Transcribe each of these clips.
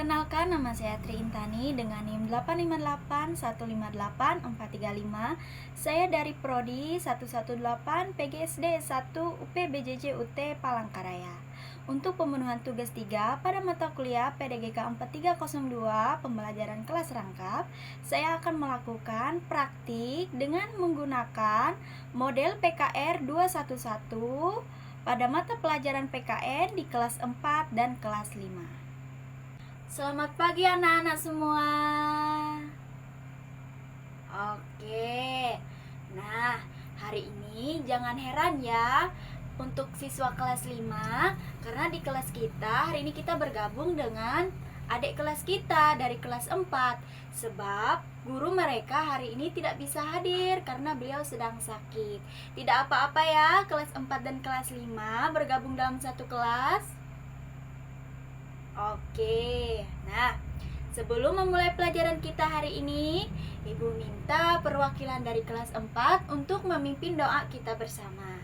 Perkenalkan, nama saya Tri Intani dengan NIM 858158435. Saya dari Prodi 118 PGSD 1 UPBJJ UT Palangkaraya. Untuk pemenuhan tugas 3 pada mata kuliah PDGK 4302 pembelajaran kelas rangkap, saya akan melakukan praktik dengan menggunakan model PKR 211 pada mata pelajaran PKN di kelas 4 dan kelas 5. Selamat pagi anak-anak semua. Oke. Nah, hari ini jangan heran ya untuk siswa kelas 5, karena di kelas kita hari ini kita bergabung dengan adik kelas kita dari kelas 4, sebab guru mereka hari ini tidak bisa hadir karena beliau sedang sakit. Tidak apa-apa ya, kelas 4 dan kelas 5 bergabung dalam satu kelas. Oke, nah sebelum memulai pelajaran kita hari ini, Ibu minta perwakilan dari kelas 4 untuk memimpin doa kita bersama.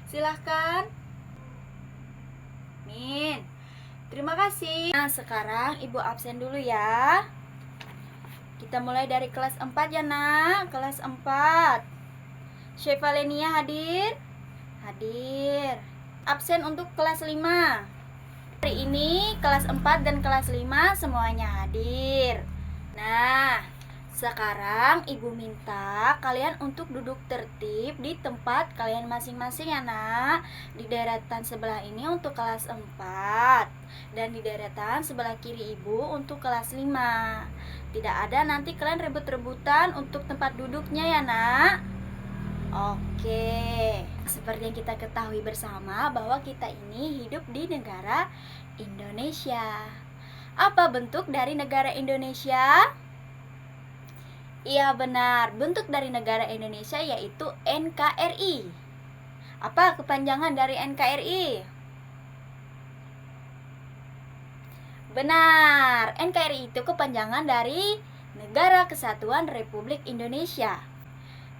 Silahkan. Min. Terima kasih. Nah, sekarang Ibu absen dulu ya. Kita mulai dari kelas 4 ya nak. Kelas 4. Syefalenia hadir? Hadir. Absen untuk kelas 5. Hari ini kelas 4 dan kelas 5 semuanya hadir. Nah, sekarang Ibu minta kalian untuk duduk tertib di tempat kalian masing-masing ya nak. Di deretan sebelah ini untuk kelas 4 dan di deretan sebelah kiri Ibu untuk kelas 5. Tidak ada nanti kalian rebut-rebutan untuk tempat duduknya ya nak. Oke, seperti yang kita ketahui bersama bahwa kita ini hidup di negara Indonesia. Apa bentuk dari negara Indonesia? Iya benar, bentuk dari negara Indonesia yaitu NKRI. Apa kepanjangan dari NKRI? Benar, NKRI itu kepanjangan dari Negara Kesatuan Republik Indonesia,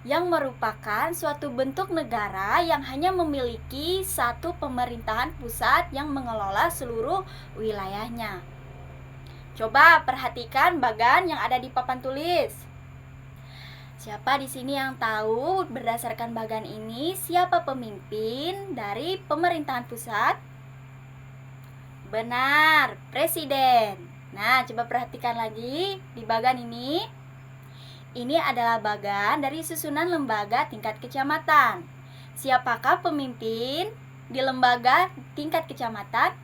yang merupakan suatu bentuk negara yang hanya memiliki satu pemerintahan pusat yang mengelola seluruh wilayahnya. Coba perhatikan bagan yang ada di papan tulis. Siapa di sini yang tahu berdasarkan bagan ini siapa pemimpin dari pemerintahan pusat? Benar, presiden. Nah, coba perhatikan lagi di bagan ini. Ini adalah bagan dari susunan lembaga tingkat kecamatan. Siapakah pemimpin di lembaga tingkat kecamatan?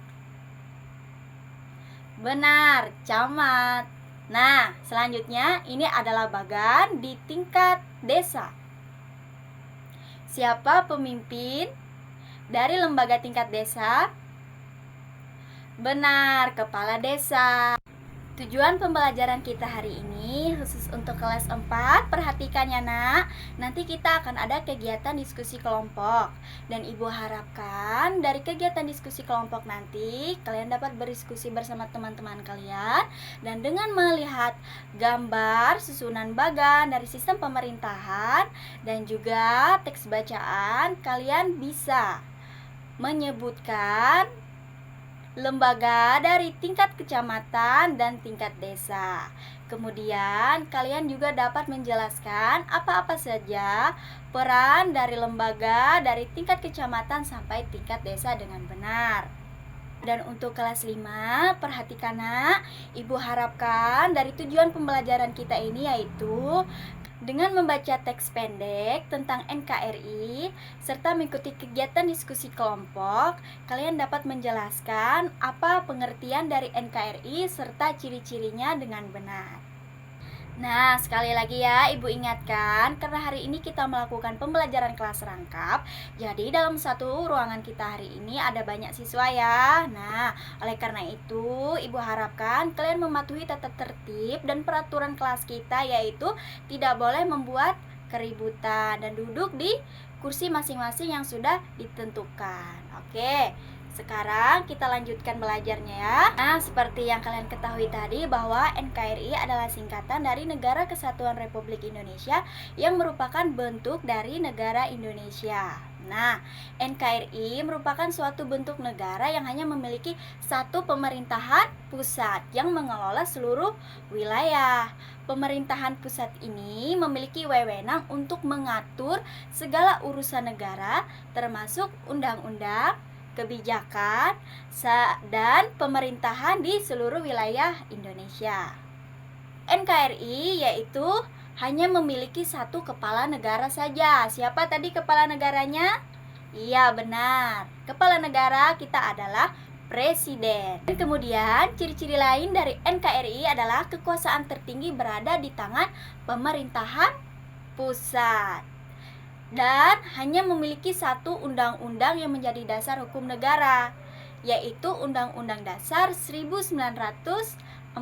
Benar, camat. Nah, selanjutnya ini adalah bagan di tingkat desa. Siapa pemimpin dari lembaga tingkat desa? Benar, kepala desa. Tujuan pembelajaran kita hari ini khusus untuk kelas 4, perhatikan ya nak. Nanti kita akan ada kegiatan diskusi kelompok. Dan Ibu harapkan dari kegiatan diskusi kelompok nanti kalian dapat berdiskusi bersama teman-teman kalian. Dan dengan melihat gambar susunan bagan dari sistem pemerintahan dan juga teks bacaan, kalian bisa menyebutkan lembaga dari tingkat kecamatan dan tingkat desa. Kemudian kalian juga dapat menjelaskan apa-apa saja peran dari lembaga dari tingkat kecamatan sampai tingkat desa dengan benar. Dan untuk kelas 5, perhatikan nak, Ibu harapkan dari tujuan pembelajaran kita ini yaitu dengan membaca teks pendek tentang NKRI serta mengikuti kegiatan diskusi kelompok, kalian dapat menjelaskan apa pengertian dari NKRI serta ciri-cirinya dengan benar. Nah, sekali lagi ya Ibu ingatkan, karena hari ini kita melakukan pembelajaran kelas rangkap, jadi dalam satu ruangan kita hari ini ada banyak siswa ya. Nah, oleh karena itu Ibu harapkan kalian mematuhi tata tertib dan peraturan kelas kita, yaitu tidak boleh membuat keributan dan duduk di kursi masing-masing yang sudah ditentukan. Oke, sekarang kita lanjutkan belajarnya ya. Nah, seperti yang kalian ketahui tadi bahwa NKRI adalah singkatan dari Negara Kesatuan Republik Indonesia yang merupakan bentuk dari negara Indonesia. Nah, NKRI merupakan suatu bentuk negara yang hanya memiliki satu pemerintahan pusat yang mengelola seluruh wilayah. Pemerintahan pusat ini memiliki wewenang untuk mengatur segala urusan negara, termasuk undang-undang, kebijakan, dan pemerintahan di seluruh wilayah Indonesia. NKRI yaitu hanya memiliki satu kepala negara saja. Siapa tadi kepala negaranya? Iya, benar. Kepala negara kita adalah presiden. Dan kemudian, ciri-ciri lain dari NKRI adalah kekuasaan tertinggi berada di tangan pemerintahan pusat. Dan hanya memiliki satu undang-undang yang menjadi dasar hukum negara, yaitu Undang-Undang Dasar 1945.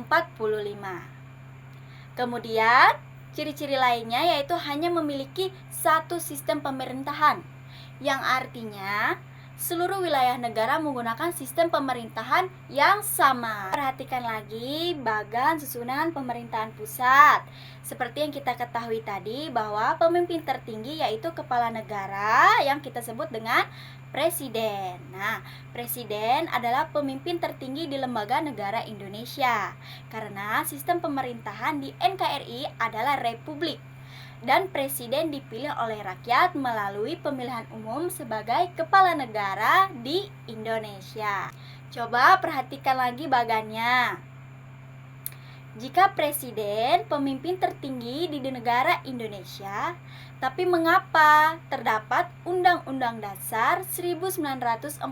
Kemudian, ciri-ciri lainnya yaitu hanya memiliki satu sistem pemerintahan, yang artinya seluruh wilayah negara menggunakan sistem pemerintahan yang sama. Perhatikan lagi bagan susunan pemerintahan pusat. Seperti yang kita ketahui tadi bahwa pemimpin tertinggi yaitu kepala negara yang kita sebut dengan presiden. Nah, presiden adalah pemimpin tertinggi di lembaga negara Indonesia. Karena sistem pemerintahan di NKRI adalah republik. Dan presiden dipilih oleh rakyat melalui pemilihan umum sebagai kepala negara di Indonesia. Coba perhatikan lagi bagannya. Jika presiden pemimpin tertinggi di negara Indonesia, tapi mengapa terdapat Undang-Undang Dasar 1945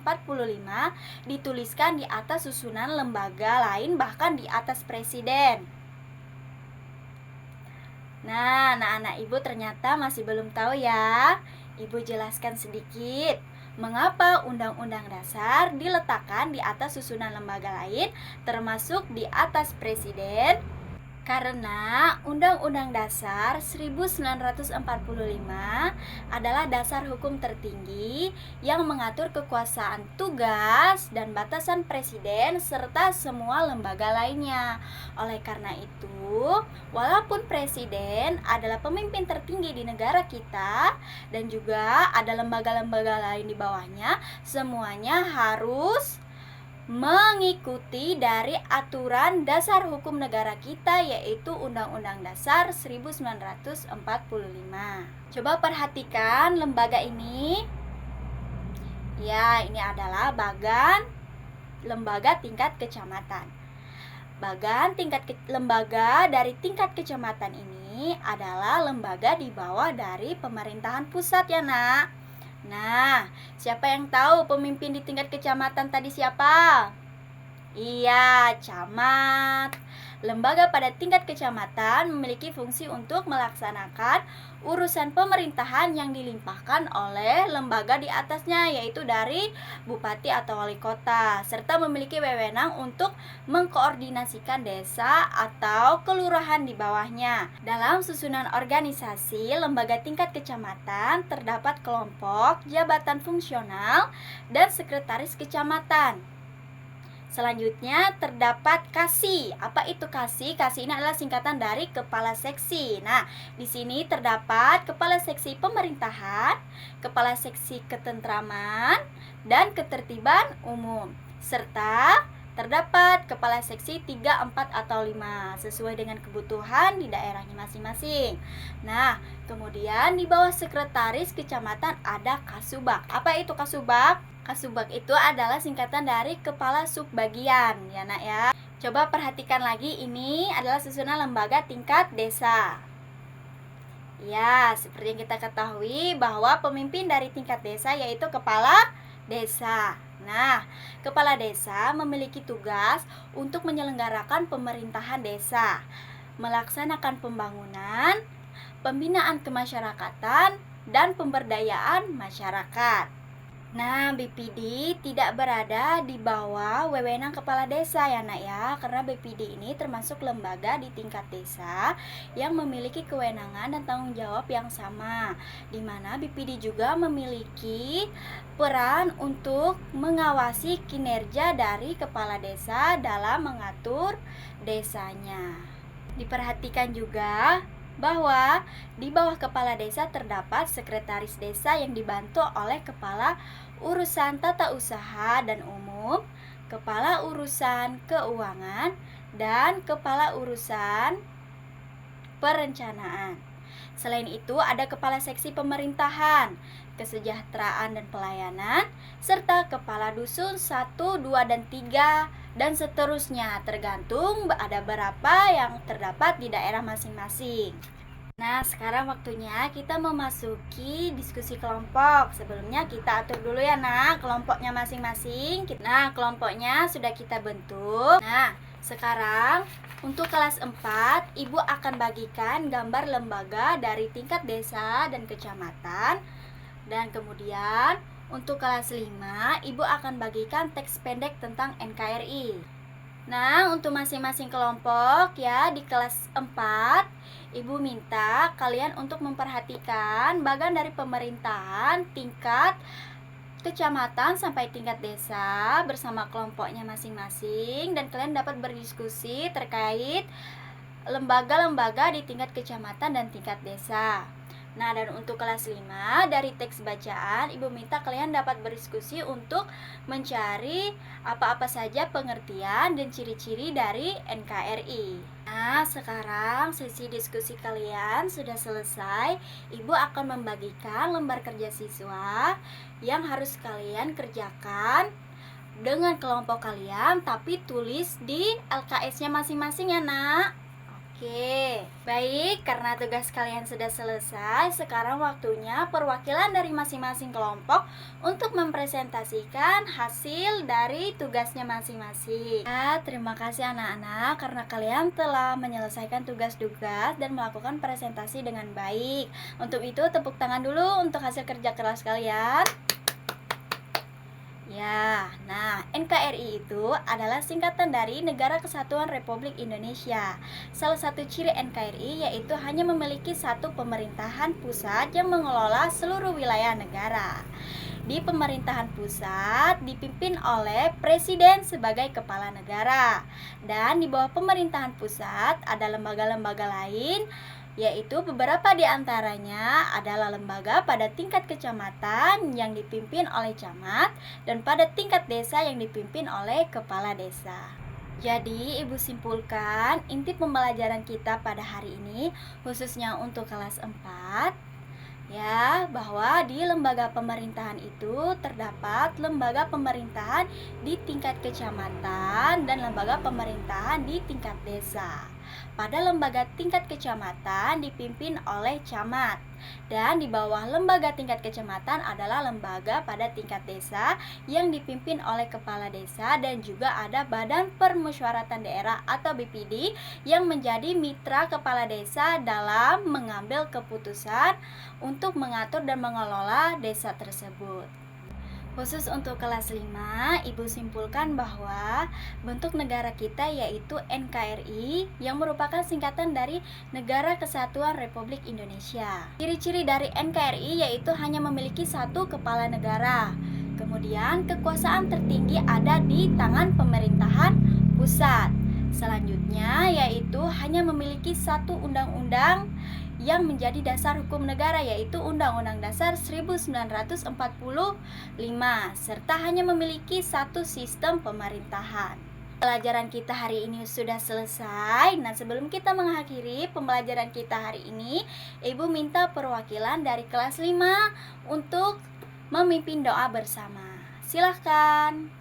dituliskan di atas susunan lembaga lain bahkan di atas presiden? Nah, anak-anak ibu ternyata masih belum tahu ya. Ibu jelaskan sedikit. Mengapa Undang-Undang Dasar diletakkan di atas susunan lembaga lain, termasuk di atas presiden? Karena Undang-Undang Dasar 1945 adalah dasar hukum tertinggi yang mengatur kekuasaan tugas dan batasan presiden serta semua lembaga lainnya. Oleh karena itu, walaupun presiden adalah pemimpin tertinggi di negara kita dan juga ada lembaga-lembaga lain di bawahnya, semuanya harus mengikuti dari aturan dasar hukum negara kita yaitu Undang-Undang Dasar 1945. Coba perhatikan lembaga ini. Ya, ini adalah bagan lembaga tingkat kecamatan. Lembaga dari tingkat kecamatan ini adalah lembaga di bawah dari pemerintahan pusat ya, Nak. Nah, siapa yang tahu pemimpin di tingkat kecamatan tadi siapa? Iya, camat. Lembaga pada tingkat kecamatan memiliki fungsi untuk melaksanakan urusan pemerintahan yang dilimpahkan oleh lembaga di atasnya, yaitu dari bupati atau wali kota, serta memiliki wewenang untuk mengkoordinasikan desa atau kelurahan di bawahnya. Dalam susunan organisasi lembaga tingkat kecamatan terdapat kelompok, jabatan fungsional, dan sekretaris kecamatan. Selanjutnya terdapat KASI. Apa itu KASI? KASI ini adalah singkatan dari kepala seksi. Nah, di sini terdapat kepala seksi pemerintahan, kepala seksi ketentraman, dan ketertiban umum. Serta terdapat kepala seksi 3, 4, atau 5 sesuai dengan kebutuhan di daerahnya masing-masing. Nah, kemudian di bawah sekretaris kecamatan ada Kasubag. Apa itu Kasubag? Kasubag itu adalah singkatan dari kepala subbagian, ya Nak ya. Coba perhatikan lagi, ini adalah susunan lembaga tingkat desa. Ya, seperti yang kita ketahui bahwa pemimpin dari tingkat desa yaitu kepala desa. Nah, kepala desa memiliki tugas untuk menyelenggarakan pemerintahan desa, melaksanakan pembangunan, pembinaan kemasyarakatan, dan pemberdayaan masyarakat. Nah, BPD tidak berada di bawah wewenang kepala desa ya Nak ya, karena BPD ini termasuk lembaga di tingkat desa yang memiliki kewenangan dan tanggung jawab yang sama, di mana BPD juga memiliki peran untuk mengawasi kinerja dari kepala desa dalam mengatur desanya. Diperhatikan juga bahwa di bawah kepala desa terdapat sekretaris desa yang dibantu oleh kepala urusan tata usaha dan umum, kepala urusan keuangan, dan kepala urusan perencanaan. Selain itu, ada kepala seksi pemerintahan, kesejahteraan dan pelayanan, serta kepala dusun 1, 2, dan 3, dan seterusnya, tergantung ada berapa yang terdapat di daerah masing-masing. Nah, sekarang waktunya kita memasuki diskusi kelompok. Sebelumnya kita atur dulu ya, Nak, kelompoknya masing-masing. Nah, kelompoknya sudah kita bentuk. Nah, sekarang untuk kelas 4, Ibu akan bagikan gambar lembaga dari tingkat desa dan kecamatan. Dan kemudian untuk kelas 5, Ibu akan bagikan teks pendek tentang NKRI. Nah, untuk masing-masing kelompok ya di kelas 4, Ibu minta kalian untuk memperhatikan bagian dari pemerintahan tingkat kecamatan sampai tingkat desa bersama kelompoknya masing-masing, dan kalian dapat berdiskusi terkait lembaga-lembaga di tingkat kecamatan dan tingkat desa. Nah, dan untuk kelas 5 dari teks bacaan, Ibu minta kalian dapat berdiskusi untuk mencari apa-apa saja pengertian dan ciri-ciri dari NKRI. Nah, sekarang sesi diskusi kalian sudah selesai. Ibu akan membagikan lembar kerja siswa yang harus kalian kerjakan dengan kelompok kalian, tapi tulis di LKS-nya masing-masing ya, Nak. Oke, baik, karena tugas kalian sudah selesai, sekarang waktunya perwakilan dari masing-masing kelompok untuk mempresentasikan hasil dari tugasnya masing-masing. Terima kasih anak-anak karena kalian telah menyelesaikan tugas-tugas dan melakukan presentasi dengan baik. Untuk itu tepuk tangan dulu untuk hasil kerja keras kalian. Ya, nah NKRI itu adalah singkatan dari Negara Kesatuan Republik Indonesia. Salah satu ciri NKRI yaitu hanya memiliki satu pemerintahan pusat yang mengelola seluruh wilayah negara. Di pemerintahan pusat dipimpin oleh Presiden sebagai kepala negara, dan di bawah pemerintahan pusat ada lembaga-lembaga lain, yaitu beberapa di antaranya adalah lembaga pada tingkat kecamatan yang dipimpin oleh camat dan pada tingkat desa yang dipimpin oleh kepala desa. Jadi, Ibu simpulkan inti pembelajaran kita pada hari ini khususnya untuk kelas 4 ya, bahwa di lembaga pemerintahan itu terdapat lembaga pemerintahan di tingkat kecamatan dan lembaga pemerintahan di tingkat desa. Pada lembaga tingkat kecamatan dipimpin oleh camat, dan di bawah lembaga tingkat kecamatan adalah lembaga pada tingkat desa yang dipimpin oleh kepala desa, dan juga ada Badan Permusyawaratan Daerah atau BPD yang menjadi mitra kepala desa dalam mengambil keputusan untuk mengatur dan mengelola desa tersebut. Khusus untuk kelas 5, Ibu simpulkan bahwa bentuk negara kita yaitu NKRI yang merupakan singkatan dari Negara Kesatuan Republik Indonesia. Ciri-ciri dari NKRI yaitu hanya memiliki satu kepala negara. Kemudian kekuasaan tertinggi ada di tangan pemerintahan pusat. Selanjutnya yaitu hanya memiliki satu undang-undang yang menjadi dasar hukum negara yaitu Undang-Undang Dasar 1945, serta hanya memiliki satu sistem pemerintahan. Pelajaran kita hari ini sudah selesai. Nah, sebelum kita mengakhiri pembelajaran kita hari ini, Ibu minta perwakilan dari kelas 5 untuk memimpin doa bersama. Silahkan.